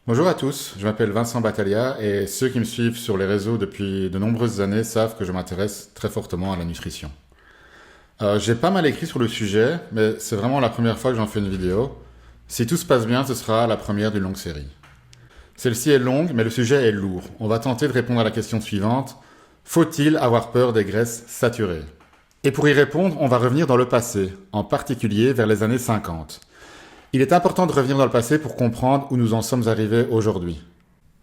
Bonjour à tous, je m'appelle Vincent Battaglia et ceux qui me suivent sur les réseaux depuis de nombreuses années savent que je m'intéresse très fortement à la nutrition. J'ai pas mal écrit sur le sujet, mais c'est vraiment la première fois que j'en fais une vidéo. Si tout se passe bien, ce sera la première d'une longue série. Celle-ci est longue, mais le sujet est lourd. On va tenter de répondre à la question suivante. Faut-il avoir peur des graisses saturées? Et pour y répondre, on va revenir dans le passé, en particulier vers les années 50. Il est important de revenir dans le passé pour comprendre où nous en sommes arrivés aujourd'hui.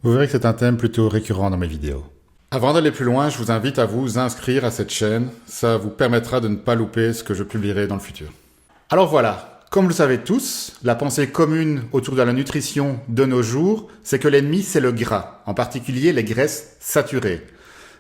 Vous verrez que c'est un thème plutôt récurrent dans mes vidéos. Avant d'aller plus loin, je vous invite à vous inscrire à cette chaîne. Ça vous permettra de ne pas louper ce que je publierai dans le futur. Alors voilà, comme vous le savez tous, la pensée commune autour de la nutrition de nos jours, c'est que l'ennemi c'est le gras, en particulier les graisses saturées.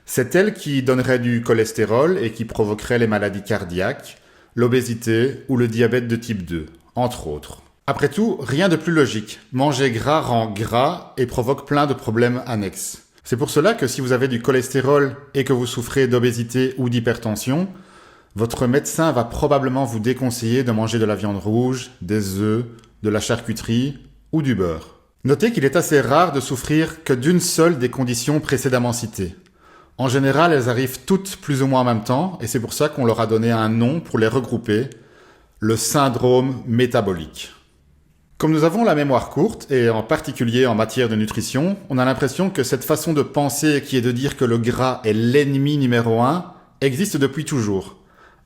C'est elle qui donnerait du cholestérol et qui provoquerait les maladies cardiaques, l'obésité ou le diabète de type 2, entre autres. Après tout, rien de plus logique. Manger gras rend gras et provoque plein de problèmes annexes. C'est pour cela que si vous avez du cholestérol et que vous souffrez d'obésité ou d'hypertension, votre médecin va probablement vous déconseiller de manger de la viande rouge, des œufs, de la charcuterie ou du beurre. Notez qu'il est assez rare de souffrir que d'une seule des conditions précédemment citées. En général, elles arrivent toutes plus ou moins en même temps et c'est pour ça qu'on leur a donné un nom pour les regrouper, le syndrome métabolique. Comme nous avons la mémoire courte, et en particulier en matière de nutrition, on a l'impression que cette façon de penser qui est de dire que le gras est l'ennemi numéro 1 existe depuis toujours,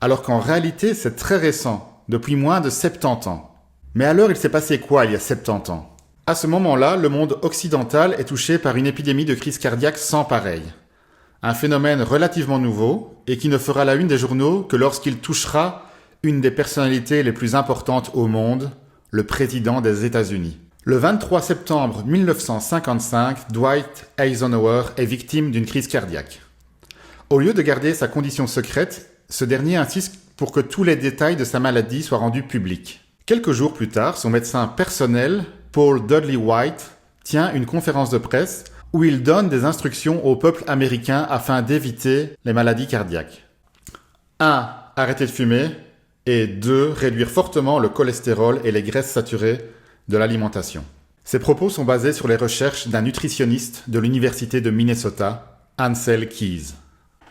alors qu'en réalité c'est très récent, depuis moins de 70 ans. Mais alors il s'est passé quoi il y a 70 ans? À ce moment-là, le monde occidental est touché par une épidémie de crise cardiaque sans pareil. Un phénomène relativement nouveau, et qui ne fera la une des journaux que lorsqu'il touchera une des personnalités les plus importantes au monde, le président des États-Unis. Le 23 septembre 1955, Dwight Eisenhower est victime d'une crise cardiaque. Au lieu de garder sa condition secrète, ce dernier insiste pour que tous les détails de sa maladie soient rendus publics. Quelques jours plus tard, son médecin personnel, Paul Dudley White, tient une conférence de presse où il donne des instructions au peuple américain afin d'éviter les maladies cardiaques. 1. Arrêtez de fumer. Et 2. Réduire fortement le cholestérol et les graisses saturées de l'alimentation. Ces propos sont basés sur les recherches d'un nutritionniste de l'université de Minnesota, Ansel Keys.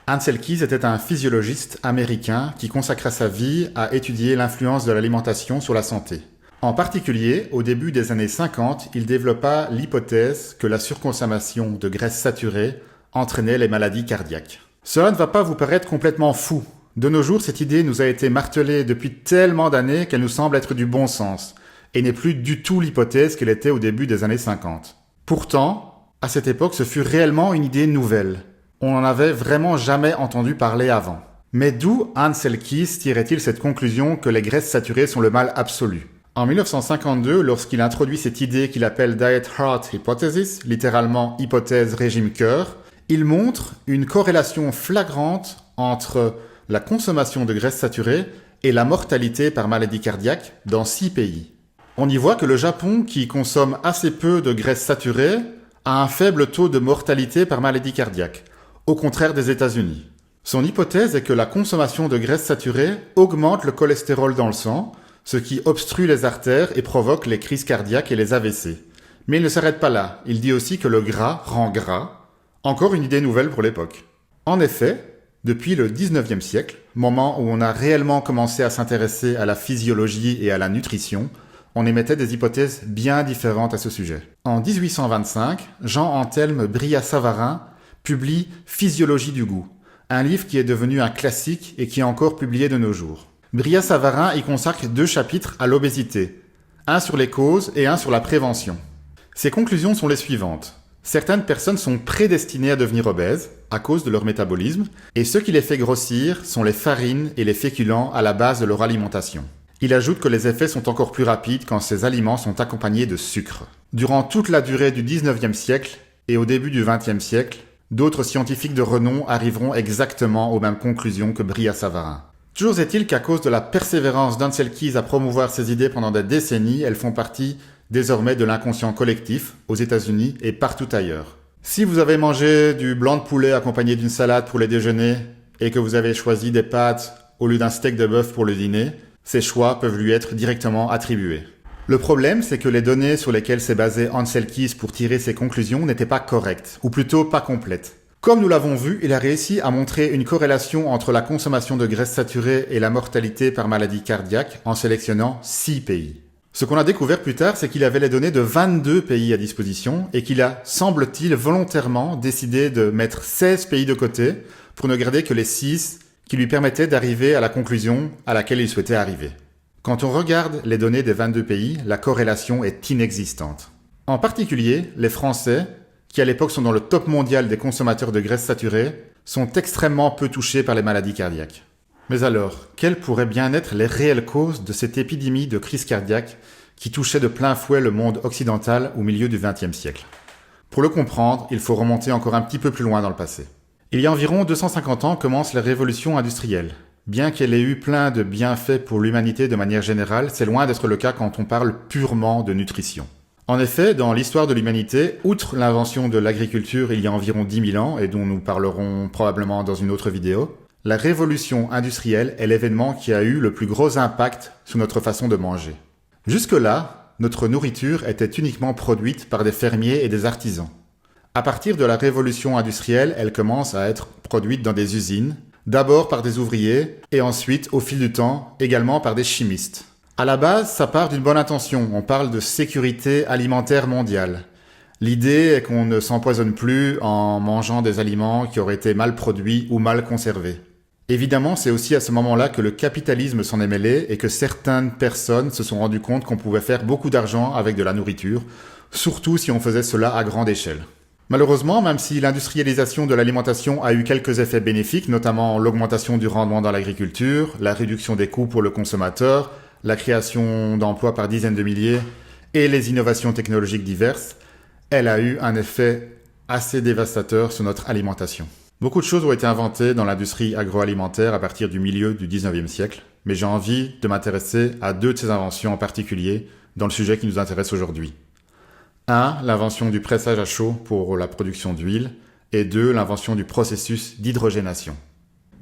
Ansel Keys était un physiologiste américain qui consacra sa vie à étudier l'influence de l'alimentation sur la santé. En particulier, au début des années 50, il développa l'hypothèse que la surconsommation de graisses saturées entraînait les maladies cardiaques. Cela ne va pas vous paraître complètement fou. De nos jours, cette idée nous a été martelée depuis tellement d'années qu'elle nous semble être du bon sens, et n'est plus du tout l'hypothèse qu'elle était au début des années 50. Pourtant, à cette époque, ce fut réellement une idée nouvelle. On n'en avait vraiment jamais entendu parler avant. Mais d'où Ansel Keys tirait-il cette conclusion que les graisses saturées sont le mal absolu? En 1952, lorsqu'il introduit cette idée qu'il appelle Diet Heart Hypothesis, littéralement hypothèse régime cœur, il montre une corrélation flagrante entre la consommation de graisses saturées et la mortalité par maladie cardiaque dans 6 pays. On y voit que le Japon, qui consomme assez peu de graisses saturées, a un faible taux de mortalité par maladie cardiaque, au contraire des États-Unis. Son hypothèse est que la consommation de graisses saturées augmente le cholestérol dans le sang, ce qui obstrue les artères et provoque les crises cardiaques et les AVC. Mais il ne s'arrête pas là, il dit aussi que le gras rend gras, encore une idée nouvelle pour l'époque. En effet, depuis le 19e siècle, moment où on a réellement commencé à s'intéresser à la physiologie et à la nutrition, on émettait des hypothèses bien différentes à ce sujet. En 1825, Jean-Anthelme Brillat-Savarin publie Physiologie du goût, un livre qui est devenu un classique et qui est encore publié de nos jours. Brillat-Savarin y consacre 2 chapitres à l'obésité, un sur les causes et un sur la prévention. Ses conclusions sont les suivantes. Certaines personnes sont prédestinées à devenir obèses à cause de leur métabolisme, et ce qui les fait grossir sont les farines et les féculents à la base de leur alimentation. Il ajoute que les effets sont encore plus rapides quand ces aliments sont accompagnés de sucre. Durant toute la durée du 19e siècle et au début du 20e siècle, d'autres scientifiques de renom arriveront exactement aux mêmes conclusions que Brillat-Savarin. Toujours est-il qu'à cause de la persévérance d'Ansel Keys à promouvoir ces idées pendant des décennies, elles font partie désormais de l'inconscient collectif aux États-Unis et partout ailleurs. Si vous avez mangé du blanc de poulet accompagné d'une salade pour les déjeuners et que vous avez choisi des pâtes au lieu d'un steak de bœuf pour le dîner, ces choix peuvent lui être directement attribués. Le problème, c'est que les données sur lesquelles s'est basé Ansel Keys pour tirer ses conclusions n'étaient pas correctes, ou plutôt pas complètes. Comme nous l'avons vu, il a réussi à montrer une corrélation entre la consommation de graisses saturées et la mortalité par maladie cardiaque en sélectionnant 6 pays. Ce qu'on a découvert plus tard, c'est qu'il avait les données de 22 pays à disposition et qu'il a, semble-t-il, volontairement décidé de mettre 16 pays de côté pour ne garder que les 6 qui lui permettaient d'arriver à la conclusion à laquelle il souhaitait arriver. Quand on regarde les données des 22 pays, la corrélation est inexistante. En particulier, les Français, qui à l'époque sont dans le top mondial des consommateurs de graisses saturées, sont extrêmement peu touchés par les maladies cardiaques. Mais alors, quelles pourraient bien être les réelles causes de cette épidémie de crise cardiaque qui touchait de plein fouet le monde occidental au milieu du XXe siècle? Pour le comprendre, il faut remonter encore un petit peu plus loin dans le passé. Il y a environ 250 ans commence la révolution industrielle. Bien qu'elle ait eu plein de bienfaits pour l'humanité de manière générale, c'est loin d'être le cas quand on parle purement de nutrition. En effet, dans l'histoire de l'humanité, outre l'invention de l'agriculture il y a environ 10 000 ans, et dont nous parlerons probablement dans une autre vidéo, la révolution industrielle est l'événement qui a eu le plus gros impact sur notre façon de manger. Jusque-là, notre nourriture était uniquement produite par des fermiers et des artisans. À partir de la révolution industrielle, elle commence à être produite dans des usines, d'abord par des ouvriers, et ensuite, au fil du temps, également par des chimistes. À la base, ça part d'une bonne intention, on parle de sécurité alimentaire mondiale. L'idée est qu'on ne s'empoisonne plus en mangeant des aliments qui auraient été mal produits ou mal conservés. Évidemment, c'est aussi à ce moment-là que le capitalisme s'en est mêlé et que certaines personnes se sont rendues compte qu'on pouvait faire beaucoup d'argent avec de la nourriture, surtout si on faisait cela à grande échelle. Malheureusement, même si l'industrialisation de l'alimentation a eu quelques effets bénéfiques, notamment l'augmentation du rendement dans l'agriculture, la réduction des coûts pour le consommateur, la création d'emplois par dizaines de milliers et les innovations technologiques diverses, elle a eu un effet assez dévastateur sur notre alimentation. Beaucoup de choses ont été inventées dans l'industrie agroalimentaire à partir du milieu du 19e siècle, mais j'ai envie de m'intéresser à 2 de ces inventions en particulier dans le sujet qui nous intéresse aujourd'hui. 1. L'invention du pressage à chaud pour la production d'huile, et 2. L'invention du processus d'hydrogénation.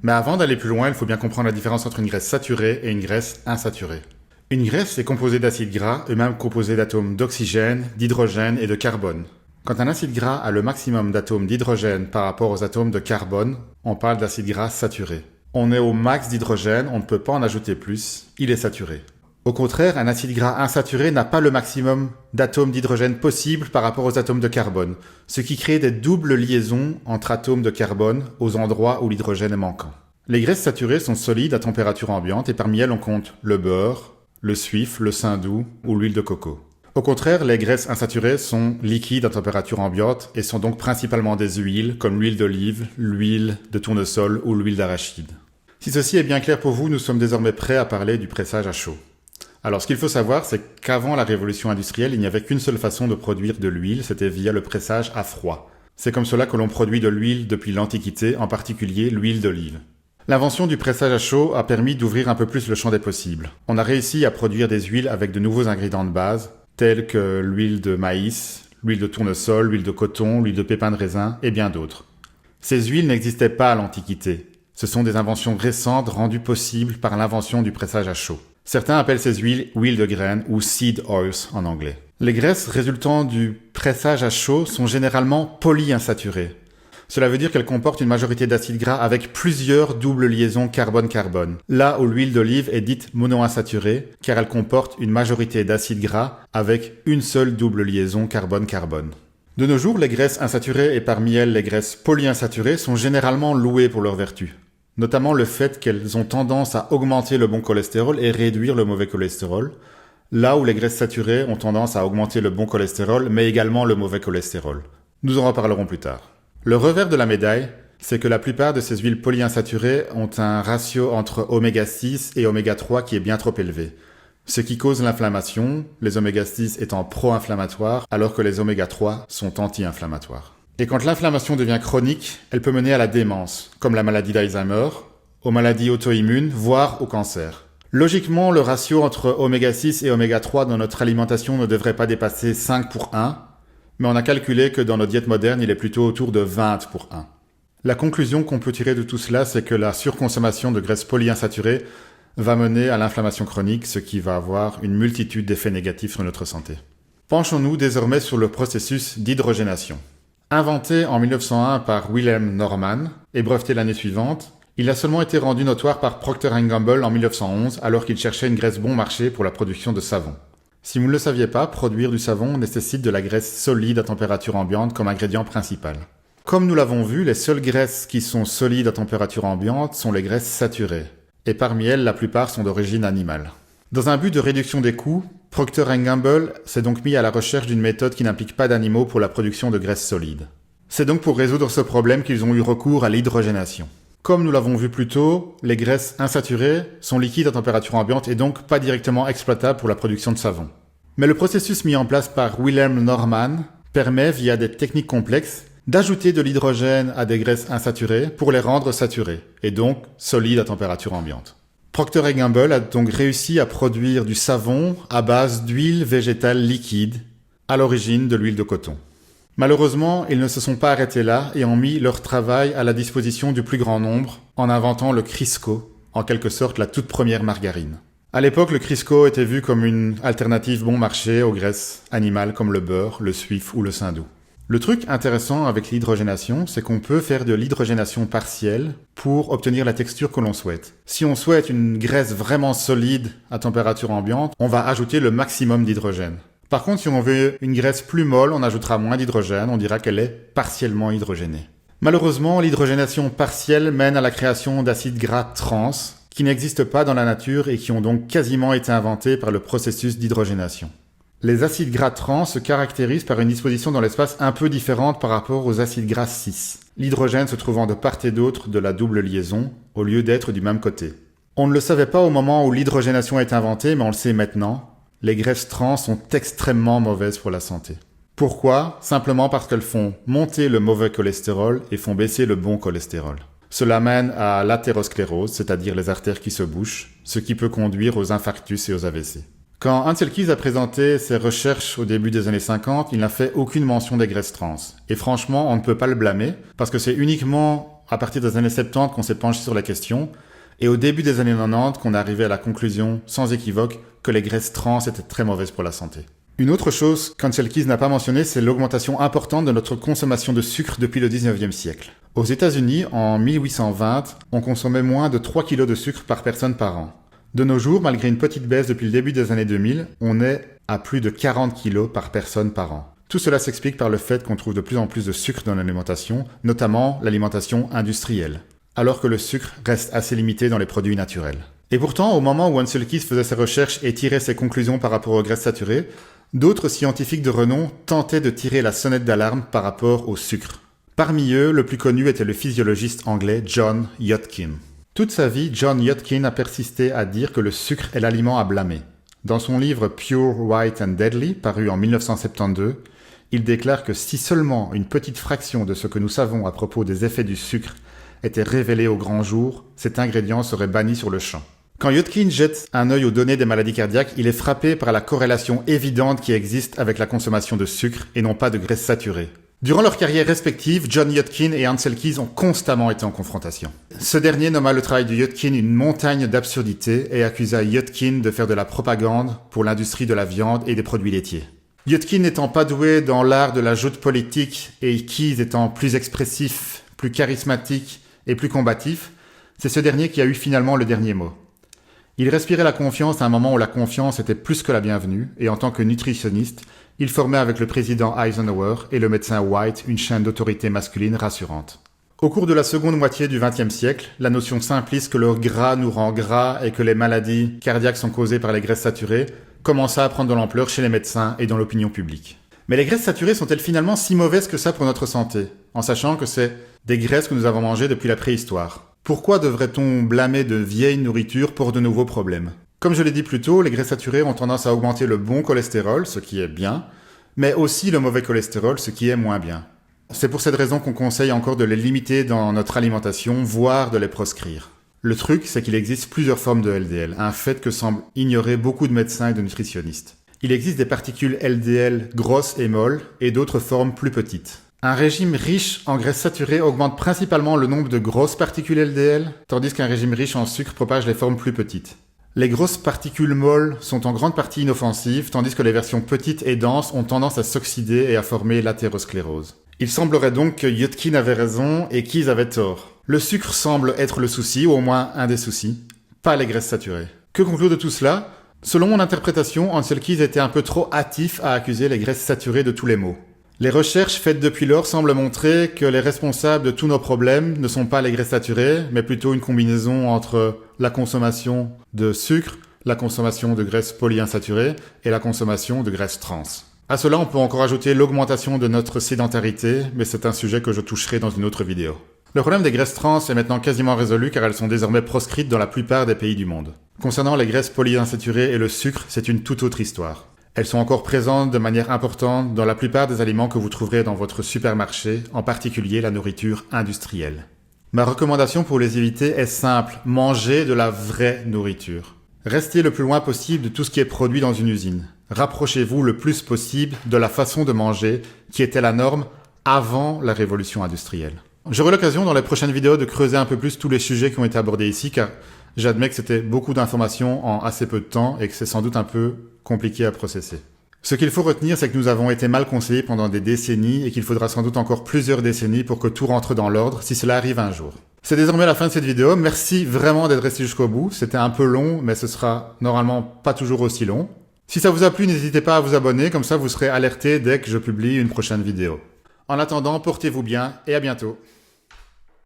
Mais avant d'aller plus loin, il faut bien comprendre la différence entre une graisse saturée et une graisse insaturée. Une graisse est composée d'acides gras, eux-mêmes composés d'atomes d'oxygène, d'hydrogène et de carbone. Quand un acide gras a le maximum d'atomes d'hydrogène par rapport aux atomes de carbone, on parle d'acide gras saturé. On est au max d'hydrogène, on ne peut pas en ajouter plus, il est saturé. Au contraire, un acide gras insaturé n'a pas le maximum d'atomes d'hydrogène possible par rapport aux atomes de carbone, ce qui crée des doubles liaisons entre atomes de carbone aux endroits où l'hydrogène est manquant. Les graisses saturées sont solides à température ambiante et parmi elles on compte le beurre, le suif, le saindoux ou l'huile de coco. Au contraire, les graisses insaturées sont liquides à température ambiante et sont donc principalement des huiles comme l'huile d'olive, l'huile de tournesol ou l'huile d'arachide. Si ceci est bien clair pour vous, nous sommes désormais prêts à parler du pressage à chaud. Alors ce qu'il faut savoir, c'est qu'avant la révolution industrielle, il n'y avait qu'une seule façon de produire de l'huile, c'était via le pressage à froid. C'est comme cela que l'on produit de l'huile depuis l'Antiquité, en particulier l'huile d'olive. L'invention du pressage à chaud a permis d'ouvrir un peu plus le champ des possibles. On a réussi à produire des huiles avec de nouveaux ingrédients de base, tels que l'huile de maïs, l'huile de tournesol, l'huile de coton, l'huile de pépins de raisin et bien d'autres. Ces huiles n'existaient pas à l'Antiquité. Ce sont des inventions récentes rendues possibles par l'invention du pressage à chaud. Certains appellent ces huiles huile de graines ou seed oils en anglais. Les graisses résultant du pressage à chaud sont généralement polyinsaturées. Cela veut dire qu'elles comportent une majorité d'acides gras avec plusieurs doubles liaisons carbone-carbone. Là où l'huile d'olive est dite monoinsaturée, car elle comporte une majorité d'acides gras avec une seule double liaison carbone-carbone. De nos jours, les graisses insaturées et parmi elles les graisses polyinsaturées sont généralement louées pour leurs vertus. Notamment le fait qu'elles ont tendance à augmenter le bon cholestérol et réduire le mauvais cholestérol, là où les graisses saturées ont tendance à augmenter le bon cholestérol mais également le mauvais cholestérol. Nous en reparlerons plus tard. Le revers de la médaille, c'est que la plupart de ces huiles polyinsaturées ont un ratio entre oméga 6 et oméga 3 qui est bien trop élevé, ce qui cause l'inflammation, les oméga 6 étant pro-inflammatoires alors que les oméga 3 sont anti-inflammatoires. Et quand l'inflammation devient chronique, elle peut mener à la démence, comme la maladie d'Alzheimer, aux maladies auto-immunes, voire au cancer. Logiquement, le ratio entre oméga 6 et oméga 3 dans notre alimentation ne devrait pas dépasser 5 pour 1, mais on a calculé que dans nos diètes modernes, il est plutôt autour de 20 pour 1. La conclusion qu'on peut tirer de tout cela, c'est que la surconsommation de graisses polyinsaturées va mener à l'inflammation chronique, ce qui va avoir une multitude d'effets négatifs sur notre santé. Penchons-nous désormais sur le processus d'hydrogénation. Inventé en 1901 par Wilhelm Norman et breveté l'année suivante, il a seulement été rendu notoire par Procter & Gamble en 1911 alors qu'il cherchait une graisse bon marché pour la production de savon. Si vous ne le saviez pas, produire du savon nécessite de la graisse solide à température ambiante comme ingrédient principal. Comme nous l'avons vu, les seules graisses qui sont solides à température ambiante sont les graisses saturées. Et parmi elles, la plupart sont d'origine animale. Dans un but de réduction des coûts, Procter & Gamble s'est donc mis à la recherche d'une méthode qui n'implique pas d'animaux pour la production de graisses solides. C'est donc pour résoudre ce problème qu'ils ont eu recours à l'hydrogénation. Comme nous l'avons vu plus tôt, les graisses insaturées sont liquides à température ambiante et donc pas directement exploitables pour la production de savon. Mais le processus mis en place par Wilhelm Norman permet, via des techniques complexes, d'ajouter de l'hydrogène à des graisses insaturées pour les rendre saturées, et donc solides à température ambiante. Procter & Gamble a donc réussi à produire du savon à base d'huile végétale liquide, à l'origine de l'huile de coton. Malheureusement, ils ne se sont pas arrêtés là et ont mis leur travail à la disposition du plus grand nombre en inventant le Crisco, en quelque sorte la toute première margarine. À l'époque, le Crisco était vu comme une alternative bon marché aux graisses animales comme le beurre, le suif ou le saindoux. Le truc intéressant avec l'hydrogénation, c'est qu'on peut faire de l'hydrogénation partielle pour obtenir la texture que l'on souhaite. Si on souhaite une graisse vraiment solide à température ambiante, on va ajouter le maximum d'hydrogène. Par contre, si on veut une graisse plus molle, on ajoutera moins d'hydrogène, on dira qu'elle est partiellement hydrogénée. Malheureusement, l'hydrogénation partielle mène à la création d'acides gras trans, qui n'existent pas dans la nature et qui ont donc quasiment été inventés par le processus d'hydrogénation. Les acides gras trans se caractérisent par une disposition dans l'espace un peu différente par rapport aux acides gras cis, l'hydrogène se trouvant de part et d'autre de la double liaison, au lieu d'être du même côté. On ne le savait pas au moment où l'hydrogénation est inventée, mais on le sait maintenant. Les graisses trans sont extrêmement mauvaises pour la santé. Pourquoi ? Simplement parce qu'elles font monter le mauvais cholestérol et font baisser le bon cholestérol. Cela mène à l'athérosclérose, c'est-à-dire les artères qui se bouchent, ce qui peut conduire aux infarctus et aux AVC. Quand Ancel Keys a présenté ses recherches au début des années 50, il n'a fait aucune mention des graisses trans. Et franchement, on ne peut pas le blâmer, parce que c'est uniquement à partir des années 70 qu'on s'est penché sur la question, et au début des années 90 qu'on est arrivé à la conclusion, sans équivoque, que les graisses trans étaient très mauvaises pour la santé. Une autre chose qu'Ancel Keys n'a pas mentionné, c'est l'augmentation importante de notre consommation de sucre depuis le 19e siècle. Aux États-Unis, en 1820, on consommait moins de 3 kg de sucre par personne par an. De nos jours, malgré une petite baisse depuis le début des années 2000, on est à plus de 40 kg par personne par an. Tout cela s'explique par le fait qu'on trouve de plus en plus de sucre dans l'alimentation, notamment l'alimentation industrielle, alors que le sucre reste assez limité dans les produits naturels. Et pourtant, au moment où Ancel Keys faisait ses recherches et tirait ses conclusions par rapport aux graisses saturées, d'autres scientifiques de renom tentaient de tirer la sonnette d'alarme par rapport au sucre. Parmi eux, le plus connu était le physiologiste anglais John Yotkin. Toute sa vie, John Yotkin a persisté à dire que le sucre est l'aliment à blâmer. Dans son livre Pure, White and Deadly, paru en 1972, il déclare que si seulement une petite fraction de ce que nous savons à propos des effets du sucre était révélée au grand jour, cet ingrédient serait banni sur le champ. Quand Yotkin jette un œil aux données des maladies cardiaques, il est frappé par la corrélation évidente qui existe avec la consommation de sucre et non pas de graisse saturée. Durant leurs carrières respectives, John Yotkin et Ancel Keys ont constamment été en confrontation. Ce dernier nomma le travail de Yotkin une montagne d'absurdité et accusa Yotkin de faire de la propagande pour l'industrie de la viande et des produits laitiers. Yotkin n'étant pas doué dans l'art de la joute politique et Keys étant plus expressif, plus charismatique et plus combatif, c'est ce dernier qui a eu finalement le dernier mot. Il respirait la confiance à un moment où la confiance était plus que la bienvenue, et en tant que nutritionniste, il formait avec le président Eisenhower et le médecin White une chaîne d'autorité masculine rassurante. Au cours de la seconde moitié du XXe siècle, la notion simpliste que le gras nous rend gras et que les maladies cardiaques sont causées par les graisses saturées commença à prendre de l'ampleur chez les médecins et dans l'opinion publique. Mais les graisses saturées sont-elles finalement si mauvaises que ça pour notre santé, en sachant que c'est des graisses que nous avons mangées depuis la préhistoire ? Pourquoi devrait-on blâmer de vieille nourriture pour de nouveaux problèmes ? Comme je l'ai dit plus tôt, les graisses saturées ont tendance à augmenter le bon cholestérol, ce qui est bien, mais aussi le mauvais cholestérol, ce qui est moins bien. C'est pour cette raison qu'on conseille encore de les limiter dans notre alimentation, voire de les proscrire. Le truc, c'est qu'il existe plusieurs formes de LDL, un fait que semblent ignorer beaucoup de médecins et de nutritionnistes. Il existe des particules LDL grosses et molles, et d'autres formes plus petites. Un régime riche en graisses saturées augmente principalement le nombre de grosses particules LDL, tandis qu'un régime riche en sucre propage les formes plus petites. Les grosses particules molles sont en grande partie inoffensives, tandis que les versions petites et denses ont tendance à s'oxyder et à former l'athérosclérose. Il semblerait donc que Yudkin avait raison et Keyes avait tort. Le sucre semble être le souci, ou au moins un des soucis, pas les graisses saturées. Que conclure de tout cela? Selon mon interprétation, Ansel Keys était un peu trop hâtif à accuser les graisses saturées de tous les maux. Les recherches faites depuis lors semblent montrer que les responsables de tous nos problèmes ne sont pas les graisses saturées, mais plutôt une combinaison entre la consommation de sucre, la consommation de graisses polyinsaturées et la consommation de graisses trans. À cela, on peut encore ajouter l'augmentation de notre sédentarité, mais c'est un sujet que je toucherai dans une autre vidéo. Le problème des graisses trans est maintenant quasiment résolu car elles sont désormais proscrites dans la plupart des pays du monde. Concernant les graisses polyinsaturées et le sucre, c'est une toute autre histoire. Elles sont encore présentes de manière importante dans la plupart des aliments que vous trouverez dans votre supermarché, en particulier la nourriture industrielle. Ma recommandation pour les éviter est simple, mangez de la vraie nourriture. Restez le plus loin possible de tout ce qui est produit dans une usine. Rapprochez-vous le plus possible de la façon de manger qui était la norme avant la révolution industrielle. J'aurai l'occasion dans les prochaines vidéos de creuser un peu plus tous les sujets qui ont été abordés ici car j'admets que c'était beaucoup d'informations en assez peu de temps et que c'est sans doute un peu compliqué à processer. Ce qu'il faut retenir, c'est que nous avons été mal conseillés pendant des décennies et qu'il faudra sans doute encore plusieurs décennies pour que tout rentre dans l'ordre si cela arrive un jour. C'est désormais la fin de cette vidéo. Merci vraiment d'être resté jusqu'au bout. C'était un peu long, mais ce sera normalement pas toujours aussi long. Si ça vous a plu, n'hésitez pas à vous abonner, comme ça vous serez alerté dès que je publie une prochaine vidéo. En attendant, portez-vous bien et à bientôt.